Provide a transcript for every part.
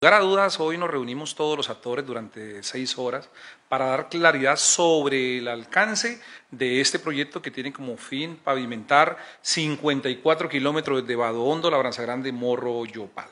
Lugar a dudas, hoy nos reunimos todos los actores durante 6 horas para dar claridad sobre el alcance de este proyecto que tiene como fin pavimentar 54 kilómetros desde Badohondo, Labranzagrande, Morro, Yopal.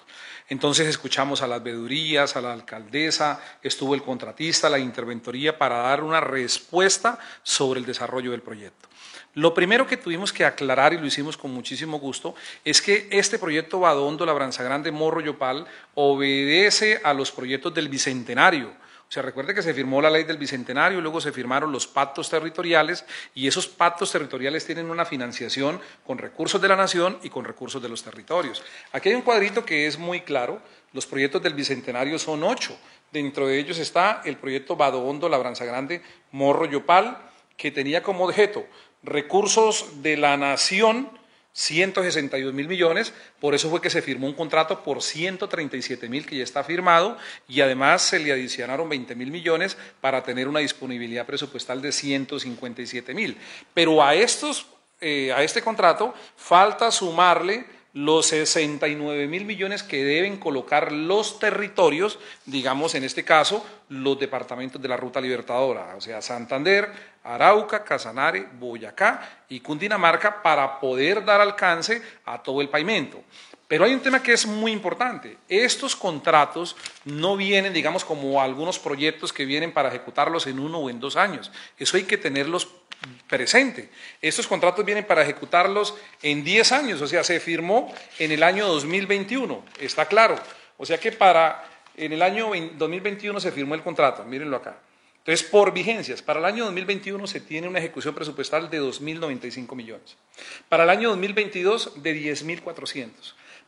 Entonces escuchamos a las veedurías, a la alcaldesa, estuvo el contratista, la interventoría para dar una respuesta sobre el desarrollo del proyecto. Lo primero que tuvimos que aclarar, y lo hicimos con muchísimo gusto, es que este proyecto Badohondo, Labranzagrande, Morro, Yopal obedece a los proyectos del Bicentenario. O sea, recuerde que se firmó la ley del Bicentenario, luego se firmaron los pactos territoriales y esos pactos territoriales tienen una financiación con recursos de la nación y con recursos de los territorios. Aquí hay un cuadrito que es muy claro, los proyectos del Bicentenario son 8, dentro de ellos está el proyecto Badohondo, Labranzagrande, Morro, Yopal, que tenía como objeto recursos de la nación, 162.000 millones, por eso fue que se firmó un contrato por 137.000 que ya está firmado y además se le adicionaron 20.000 millones para tener una disponibilidad presupuestal de 157.000. Pero a este contrato falta sumarle los 69.000 millones que deben colocar los territorios, digamos en este caso, los departamentos de la Ruta Libertadora, o sea, Santander, Arauca, Casanare, Boyacá y Cundinamarca para poder dar alcance a todo el pavimento. Pero hay un tema que es muy importante. Estos contratos no vienen, digamos, como algunos proyectos que vienen para ejecutarlos en 1 o en 2 años. Eso hay que tenerlos presente. Estos contratos vienen para ejecutarlos en 10 años, o sea, se firmó en el año 2021, está claro. O sea que en el año 2021 se firmó el contrato, mírenlo acá. Entonces, por vigencias, para el año 2021 se tiene una ejecución presupuestal de 2.095 millones. Para el año 2022, de 10.400.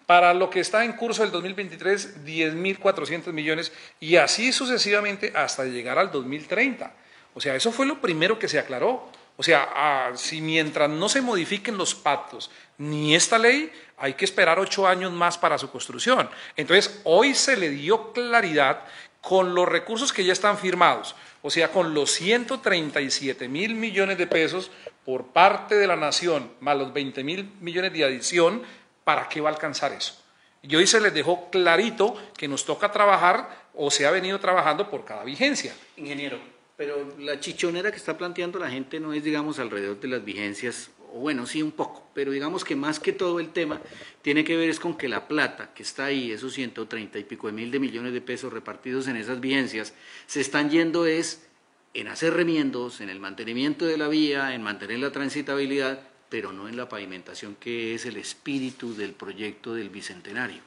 Para lo que está en curso del 2023, 10.400 millones y así sucesivamente hasta llegar al 2030. O sea, eso fue lo primero que se aclaró. O sea, si mientras no se modifiquen los pactos ni esta ley, hay que esperar 8 años más para su construcción. Entonces, hoy se le dio claridad con los recursos que ya están firmados, o sea, con los 137.000 millones de pesos por parte de la nación, más los 20.000 millones de adición, ¿para qué va a alcanzar eso? Y hoy se les dejó clarito que nos toca trabajar o se ha venido trabajando por cada vigencia. Ingeniero, pero la chichonera que está planteando la gente no es, digamos, alrededor de las vigencias, o bueno, sí un poco, pero digamos que más que todo el tema tiene que ver es con que la plata que está ahí, esos 130 y pico de mil de millones de pesos repartidos en esas vigencias, se están yendo es en hacer remiendos, en el mantenimiento de la vía, en mantener la transitabilidad, pero no en la pavimentación que es el espíritu del proyecto del Bicentenario.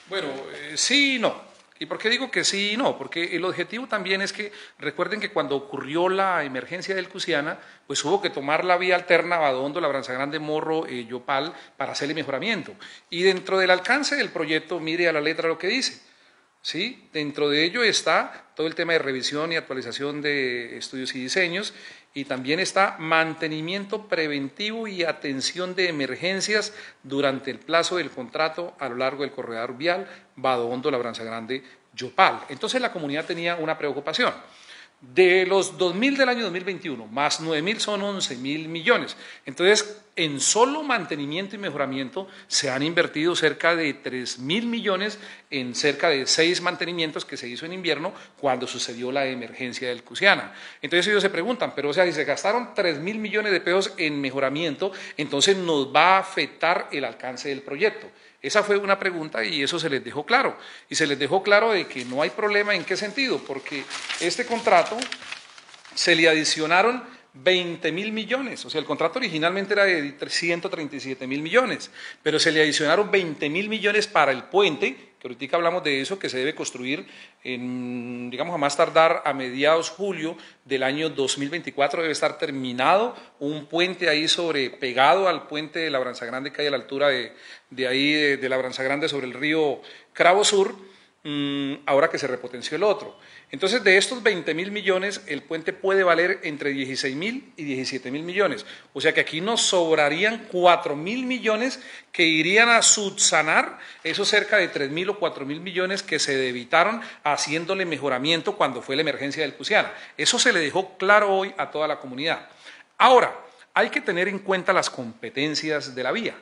Bueno, sí y no. ¿Y por qué digo que sí y no? Porque el objetivo también es que, recuerden que cuando ocurrió la emergencia del Cusiana, pues hubo que tomar la vía alterna Badohondo, Labranzagrande, Morro, Yopal, para hacerle mejoramiento. Y dentro del alcance del proyecto, mire a la letra lo que dice. ¿Sí? Dentro de ello está todo el tema de revisión y actualización de estudios y diseños y también está mantenimiento preventivo y atención de emergencias durante el plazo del contrato a lo largo del corredor vial Badohondo, Labranzagrande, Yopal. Entonces la comunidad tenía una preocupación. De los 2.000 del año 2021, más 9.000 son 11.000 millones. Entonces, en solo mantenimiento y mejoramiento se han invertido cerca de 3.000 millones en cerca de 6 mantenimientos que se hizo en invierno cuando sucedió la emergencia del Cusiana. Entonces ellos se preguntan, pero o sea, si se gastaron 3.000 millones de pesos en mejoramiento, entonces nos va a afectar el alcance del proyecto. Esa fue una pregunta y eso se les dejó claro. Y se les dejó claro de que no hay problema en qué sentido, porque este contrato se le adicionaron 20.000 millones. O sea, el contrato originalmente era de 137.000 millones, pero se le adicionaron 20.000 millones para el puente, que ahorita hablamos de eso, que se debe construir digamos, a más tardar a mediados julio del año 2024, debe estar terminado un puente ahí pegado al puente de Labranzagrande que hay a la altura de Labranzagrande sobre el río Cravo Sur, ahora que se repotenció el otro. Entonces, de estos 20.000 millones, el puente puede valer entre 16.000 y 17.000 millones. O sea que aquí nos sobrarían 4.000 millones que irían a subsanar esos cerca de 3.000 o 4.000 millones que se debitaron haciéndole mejoramiento cuando fue la emergencia del Cusiana. Eso se le dejó claro hoy a toda la comunidad. Ahora, hay que tener en cuenta las competencias de la vía.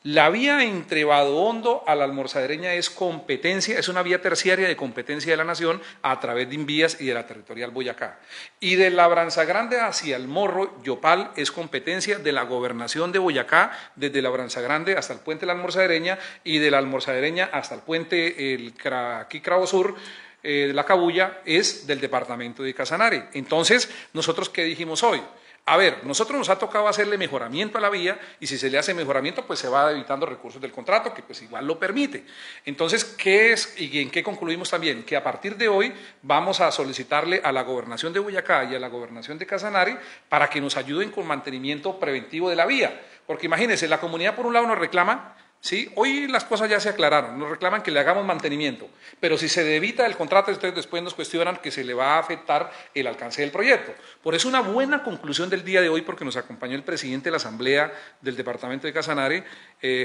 La vía entre Badohondo a la Almorzadereña es competencia, es una vía terciaria de competencia de la Nación a través de Invías y de la Territorial Boyacá. Y de Labranza Grande hacia el Morro, Yopal, es competencia de la Gobernación de Boyacá, desde Labranza Grande hasta el puente de la Almorzadereña y de la Almorzadereña hasta el puente aquí Cravo Sur, de la Cabuya, es del departamento de Casanare. Entonces, ¿nosotros qué dijimos hoy? A ver, nosotros nos ha tocado hacerle mejoramiento a la vía y si se le hace mejoramiento, pues se va evitando recursos del contrato, que pues igual lo permite. Entonces, ¿qué es y en qué concluimos también? Que a partir de hoy vamos a solicitarle a la Gobernación de Boyacá y a la Gobernación de Casanare para que nos ayuden con mantenimiento preventivo de la vía. Porque imagínense, la comunidad por un lado nos reclama. ¿Sí? Hoy las cosas ya se aclararon, nos reclaman que le hagamos mantenimiento, pero si se evita el contrato, ustedes después nos cuestionan que se le va a afectar el alcance del proyecto. Por eso una buena conclusión del día de hoy, porque nos acompañó el presidente de la Asamblea del Departamento de Casanare,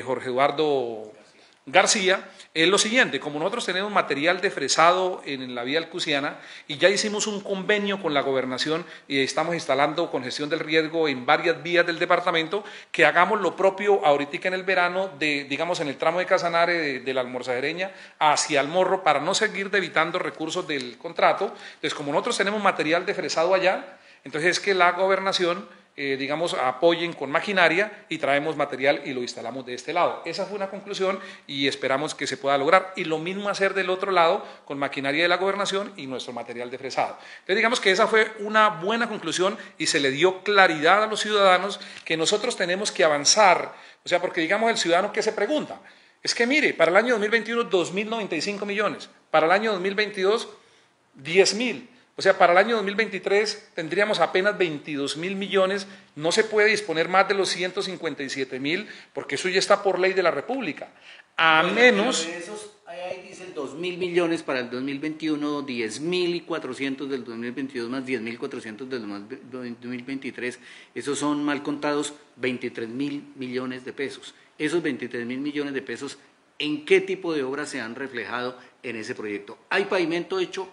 Jorge Eduardo García, es lo siguiente: como nosotros tenemos material de fresado en la vía alcusiana y ya hicimos un convenio con la gobernación y estamos instalando con gestión del riesgo en varias vías del departamento, que hagamos lo propio ahorita en el verano, digamos en el tramo de Casanare de la Almorzadereña hacia el Morro, para no seguir debitando recursos del contrato. Entonces, como nosotros tenemos material de fresado allá, entonces es que la gobernación digamos, apoyen con maquinaria y traemos material y lo instalamos de este lado. Esa fue una conclusión y esperamos que se pueda lograr. Y lo mismo hacer del otro lado con maquinaria de la gobernación y nuestro material de fresado. Entonces, digamos que esa fue una buena conclusión y se le dio claridad a los ciudadanos que nosotros tenemos que avanzar. O sea, porque digamos el ciudadano que se pregunta, es que mire, para el año 2021, 2.095 millones, para el año 2022, 10.000. O sea, para el año 2023 tendríamos apenas 22.000 millones, no se puede disponer más de los 157.000, porque eso ya está por ley de la República, a menos... De esos, ahí dicen 2.000 millones para el 2021, 10.400 del 2022 más 10.400 del 2023, esos son mal contados 23.000 millones de pesos. Esos 23.000 millones de pesos, ¿en qué tipo de obras se han reflejado en ese proyecto? ¿Hay pavimento hecho,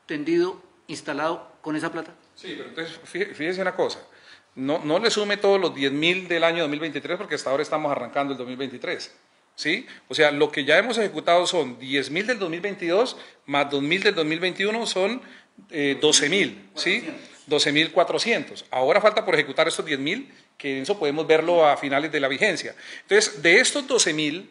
tendido, instalado con esa plata? Sí, pero entonces fíjese una cosa, no le sume todos los 10.000 del año 2023 porque hasta ahora estamos arrancando el 2023, ¿sí? O sea, lo que ya hemos ejecutado son 10.000 del 2022 más 2.000 del 2021 son 12.000, ¿sí? 12.400. Ahora falta por ejecutar estos 10.000, que eso podemos verlo a finales de la vigencia. Entonces, de estos 12.000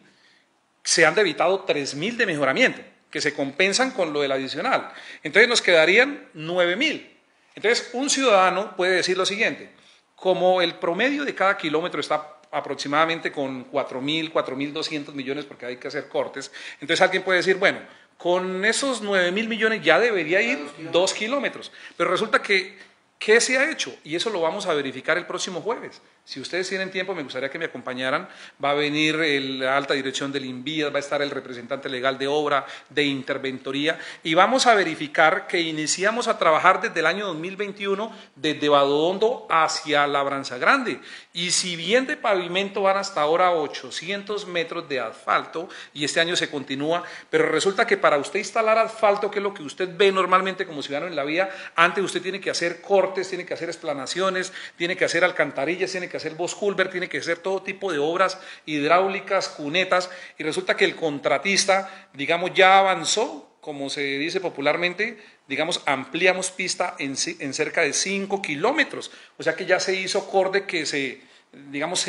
se han debitado 3.000 de mejoramiento, que se compensan con lo del adicional. Entonces nos quedarían 9.000. Entonces un ciudadano puede decir lo siguiente: como el promedio de cada kilómetro está aproximadamente con 4.000, 4.200 millones, porque hay que hacer cortes, entonces alguien puede decir, bueno, con esos 9.000 millones ya debería ir 2 kilómetros. Pero resulta que, ¿qué se ha hecho? Y eso lo vamos a verificar el próximo jueves. Si ustedes tienen tiempo, me gustaría que me acompañaran. Va a venir la alta dirección del INVIAS, va a estar el representante legal de obra, de interventoría, y vamos a verificar que iniciamos a trabajar desde el año 2021, desde Badohondo hacia Labranza Grande. Y si bien de pavimento van hasta ahora 800 metros de asfalto, y este año se continúa, pero resulta que para usted instalar asfalto, que es lo que usted ve normalmente como ciudadano en la vía, antes usted tiene que hacer cortes, tiene que hacer explanaciones, tiene que hacer alcantarillas, tiene que hacer bosculver, tiene que hacer todo tipo de obras hidráulicas, cunetas, y resulta que el contratista, digamos, ya avanzó, como se dice popularmente, digamos, ampliamos pista en cerca de 5 kilómetros, o sea que ya se hizo corte, que se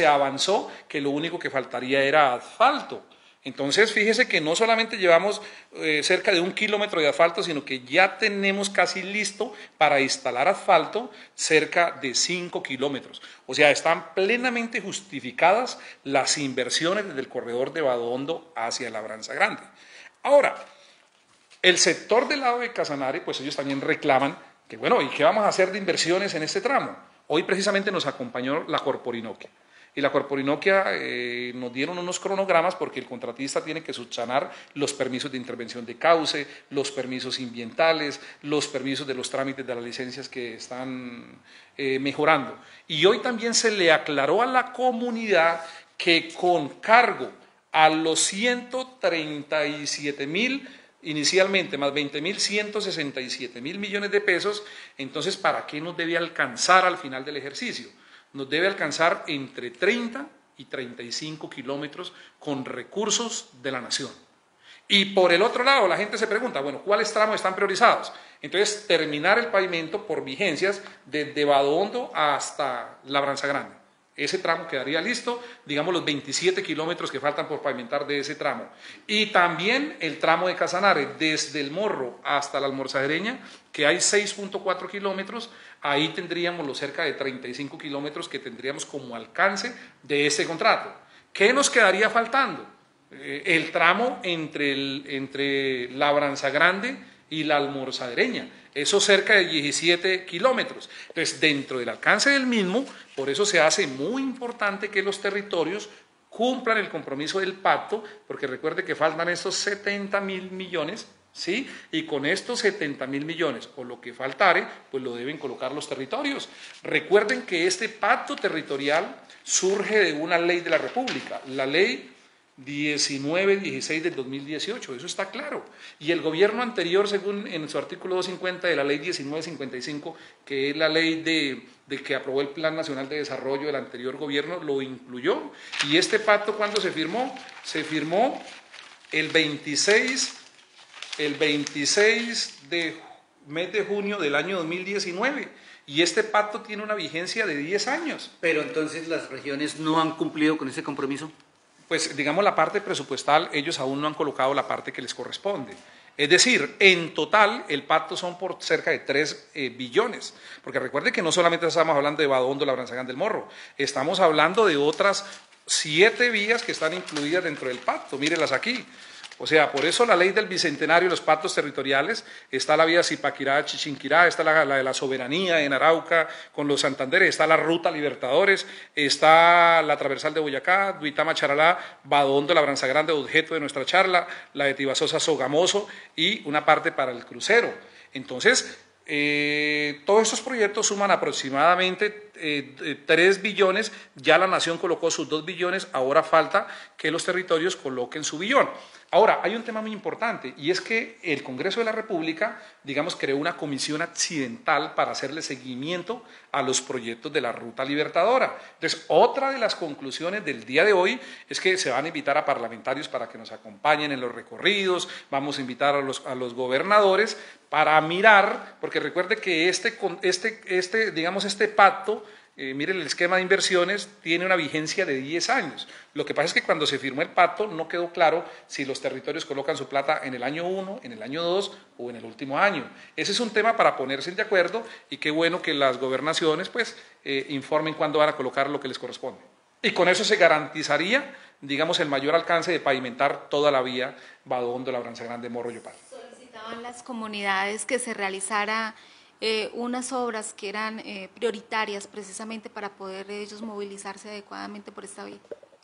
avanzó, que lo único que faltaría era asfalto. Entonces, fíjese que no solamente llevamos cerca de 1 kilómetro de asfalto, sino que ya tenemos casi listo para instalar asfalto cerca de 5 kilómetros. O sea, están plenamente justificadas las inversiones desde el corredor de Badohondo hacia Labranza Grande. Ahora, el sector del lado de Casanare, pues ellos también reclaman que, bueno, ¿y qué vamos a hacer de inversiones en este tramo? Hoy precisamente nos acompañó la Corporinoquia. Y la Corporinoquia nos dieron unos cronogramas porque el contratista tiene que subsanar los permisos de intervención de cauce, los permisos ambientales, los permisos de los trámites de las licencias que están mejorando. Y hoy también se le aclaró a la comunidad que con cargo a los 137.000 inicialmente, más 20.167.000 millones de pesos, entonces, ¿para qué nos debe alcanzar al final del ejercicio? Nos debe alcanzar entre 30 y 35 kilómetros con recursos de la nación. Y por el otro lado, la gente se pregunta, bueno, ¿cuáles tramos están priorizados? Entonces, terminar el pavimento por vigencias desde Badondo hasta Labranza Grande. Ese tramo quedaría listo, digamos los 27 kilómetros que faltan por pavimentar de ese tramo. Y también el tramo de Casanare, desde el Morro hasta la Almorzadereña, que hay 6.4 kilómetros, ahí tendríamos los cerca de 35 kilómetros que tendríamos como alcance de ese contrato. ¿Qué nos quedaría faltando? El tramo entre Labranza Grande y la Almorzadereña, eso cerca de 17 kilómetros. Entonces, dentro del alcance del mismo, por eso se hace muy importante que los territorios cumplan el compromiso del pacto, porque recuerde que faltan estos 70.000 millones, ¿sí? Y con estos 70.000 millones, o lo que faltare, pues lo deben colocar los territorios. Recuerden que este pacto territorial surge de una ley de la República, la ley 1916 del 2018, eso está claro. Y el gobierno anterior, según en su artículo 250 de la ley 1955, que es la ley de que aprobó el Plan Nacional de Desarrollo del anterior gobierno, lo incluyó. Y este pacto, ¿cuándo se firmó? Se firmó el 26 de mes de junio del año 2019. Y este pacto tiene una vigencia de 10 años. Pero entonces las regiones no han cumplido con ese compromiso. Pues digamos la parte presupuestal, ellos aún no han colocado la parte que les corresponde. Es decir, en total el pacto son por cerca de 3 billones, porque recuerde que no solamente estamos hablando de Badondo, Labranza Grande del Morro, estamos hablando de otras 7 vías que están incluidas dentro del pacto, mírenlas aquí. O sea, por eso la ley del Bicentenario y los pactos territoriales, está la vía Zipaquirá-Chichinquirá, está la de la soberanía en Arauca con los Santanderes, está la ruta Libertadores, está la transversal de Boyacá, Duitama-Charalá, Badondo, Labranza Grande, objeto de nuestra charla, la de Tibasosa-Sogamoso y una parte para el crucero. Entonces, todos estos proyectos suman aproximadamente 3 billones, ya la nación colocó sus 2 billones, ahora falta que los territorios coloquen su billón. Ahora, hay un tema muy importante y es que el Congreso de la República, digamos, creó una comisión accidental para hacerle seguimiento a los proyectos de la Ruta Libertadora. Entonces, otra de las conclusiones del día de hoy es que se van a invitar a parlamentarios para que nos acompañen en los recorridos, vamos a invitar a los gobernadores para mirar, porque recuerde que este pacto, miren el esquema de inversiones, tiene una vigencia de 10 años. Lo que pasa es que cuando se firmó el pacto no quedó claro si los territorios colocan su plata en el año 1, en el año 2 o en el último año. Ese es un tema para ponerse de acuerdo y qué bueno que las gobernaciones pues informen cuándo van a colocar lo que les corresponde. Y con eso se garantizaría, digamos, el mayor alcance de pavimentar toda la vía Badondo, Labranza Grande, Morro, Yopal. Solicitaban las comunidades que se realizara unas obras que eran prioritarias precisamente para poder ellos movilizarse adecuadamente por esta vía.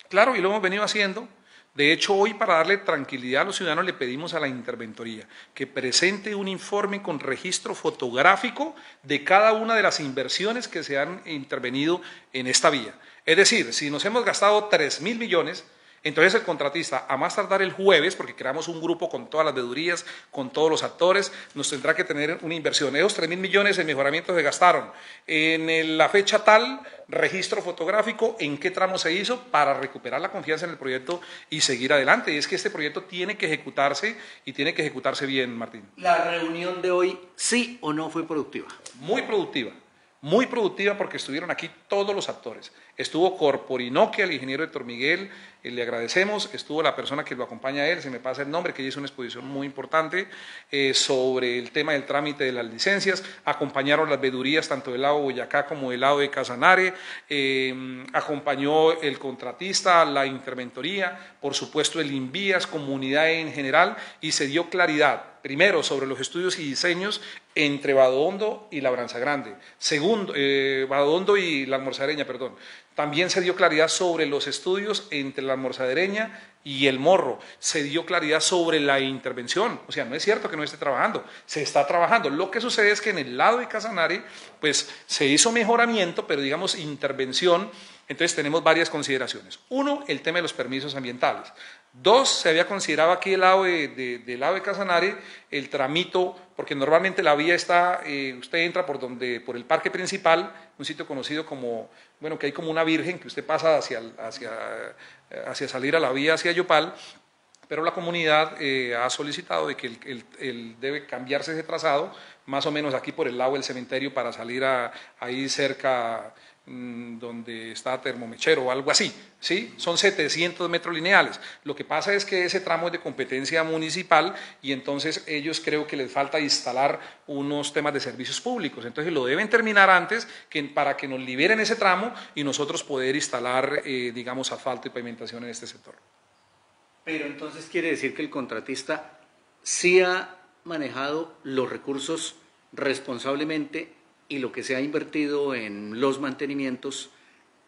Claro, y lo hemos venido haciendo. De hecho, hoy para darle tranquilidad a los ciudadanos le pedimos a la interventoría que presente un informe con registro fotográfico de cada una de las inversiones que se han intervenido en esta vía. Es decir, si nos hemos gastado 3.000 millones, entonces el contratista, a más tardar el jueves, porque creamos un grupo con todas las veedurías, con todos los actores, nos tendrá que tener una inversión. Esos 3.000 millones en mejoramiento se gastaron. En la fecha tal, registro fotográfico, en qué tramo se hizo para recuperar la confianza en el proyecto y seguir adelante. Y es que este proyecto tiene que ejecutarse y tiene que ejecutarse bien, Martín. ¿La reunión de hoy sí o no fue productiva? Muy productiva. Muy productiva porque estuvieron aquí todos los actores. Estuvo Corporinoquia, el ingeniero Héctor Miguel, le agradecemos. Estuvo la persona que lo acompaña a él, se me pasa el nombre, que hizo una exposición muy importante sobre el tema del trámite de las licencias. Acompañaron las veedurías tanto del lado de Boyacá como del lado de Casanare. Acompañó el contratista, la interventoría, por supuesto el INVIAS, comunidad en general, y se dio claridad. Primero, sobre los estudios y diseños entre Badondo y Labranza Grande. Segundo, Badondo y la Almorzadereña, perdón. También se dio claridad sobre los estudios entre la Almorzadereña y el Morro. Se dio claridad sobre la intervención. O sea, no es cierto que no esté trabajando, se está trabajando. Lo que sucede es que en el lado de Casanare, pues se hizo mejoramiento, pero digamos intervención Entonces tenemos varias consideraciones. Uno, el tema de los permisos ambientales. Dos, se había considerado aquí del lado de Casanare el tramito, porque normalmente la vía está, usted entra por el parque principal, un sitio conocido como, bueno, que hay como una virgen que usted pasa hacia salir a la vía hacia Yopal, pero la comunidad ha solicitado de que él debe cambiarse ese trazado, más o menos aquí por el lado del cementerio para salir ahí cerca donde está Termomechero o algo así, ¿sí? Son 700 metros lineales. Lo que pasa es que ese tramo es de competencia municipal y entonces ellos creo que les falta instalar unos temas de servicios públicos, entonces lo deben terminar antes para que nos liberen ese tramo y nosotros poder instalar, digamos, asfalto y pavimentación en este sector. Pero entonces quiere decir que el contratista sí ha manejado los recursos responsablemente y lo que se ha invertido en los mantenimientos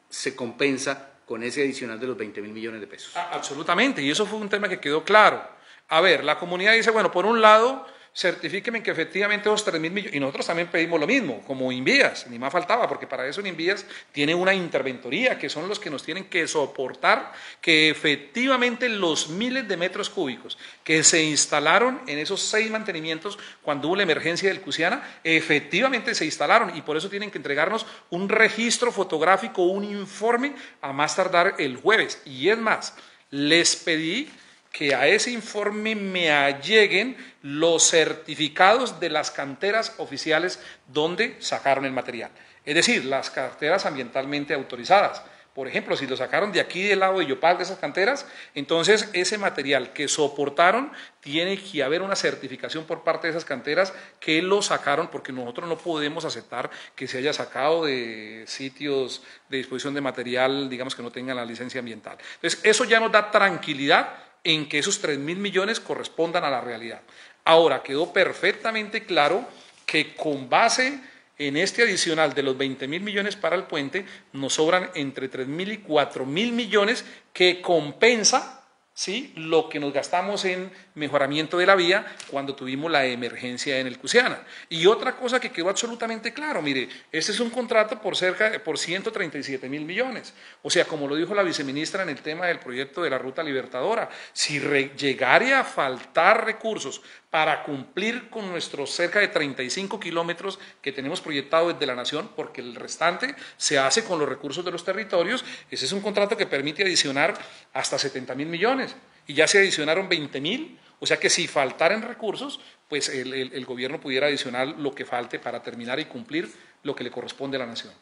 se compensa con ese adicional de los 20.000 millones de pesos. Absolutamente, y eso fue un tema que quedó claro. A ver, la comunidad dice, bueno, por un lado, certifíqueme que efectivamente esos 3.000 millones, y nosotros también pedimos lo mismo, como Invías, ni más faltaba, porque para eso en Invías tiene una interventoría, que son los que nos tienen que soportar que efectivamente los miles de metros cúbicos que se instalaron en esos 6 mantenimientos cuando hubo la emergencia del Cusiana, efectivamente se instalaron, y por eso tienen que entregarnos un registro fotográfico, un informe, a más tardar el jueves. Y es más, les pedí que a ese informe me alleguen los certificados de las canteras oficiales donde sacaron el material. Es decir, las canteras ambientalmente autorizadas. Por ejemplo, si lo sacaron de aquí del lado de Yopal, de esas canteras, entonces ese material que soportaron tiene que haber una certificación por parte de esas canteras que lo sacaron, porque nosotros no podemos aceptar que se haya sacado de sitios de disposición de material, digamos, que no tengan la licencia ambiental. Entonces, eso ya nos da tranquilidad en que esos 3.000 millones correspondan a la realidad. Ahora, quedó perfectamente claro que con base en este adicional de los 20.000 millones para el puente, nos sobran entre 3.000 y 4.000 millones que compensa, ¿sí?, lo que nos gastamos en mejoramiento de la vía cuando tuvimos la emergencia en el Cusiana. Y otra cosa que quedó absolutamente claro, mire, este es un contrato por 137.000 millones. O sea, como lo dijo la viceministra en el tema del proyecto de la Ruta Libertadora, si llegare a faltar recursos para cumplir con nuestros cerca de 35 kilómetros que tenemos proyectados desde la Nación, porque el restante se hace con los recursos de los territorios, ese es un contrato que permite adicionar hasta 70.000 millones. Y ya se adicionaron 20.000, o sea que si faltaran recursos, pues el gobierno pudiera adicionar lo que falte para terminar y cumplir lo que le corresponde a la Nación.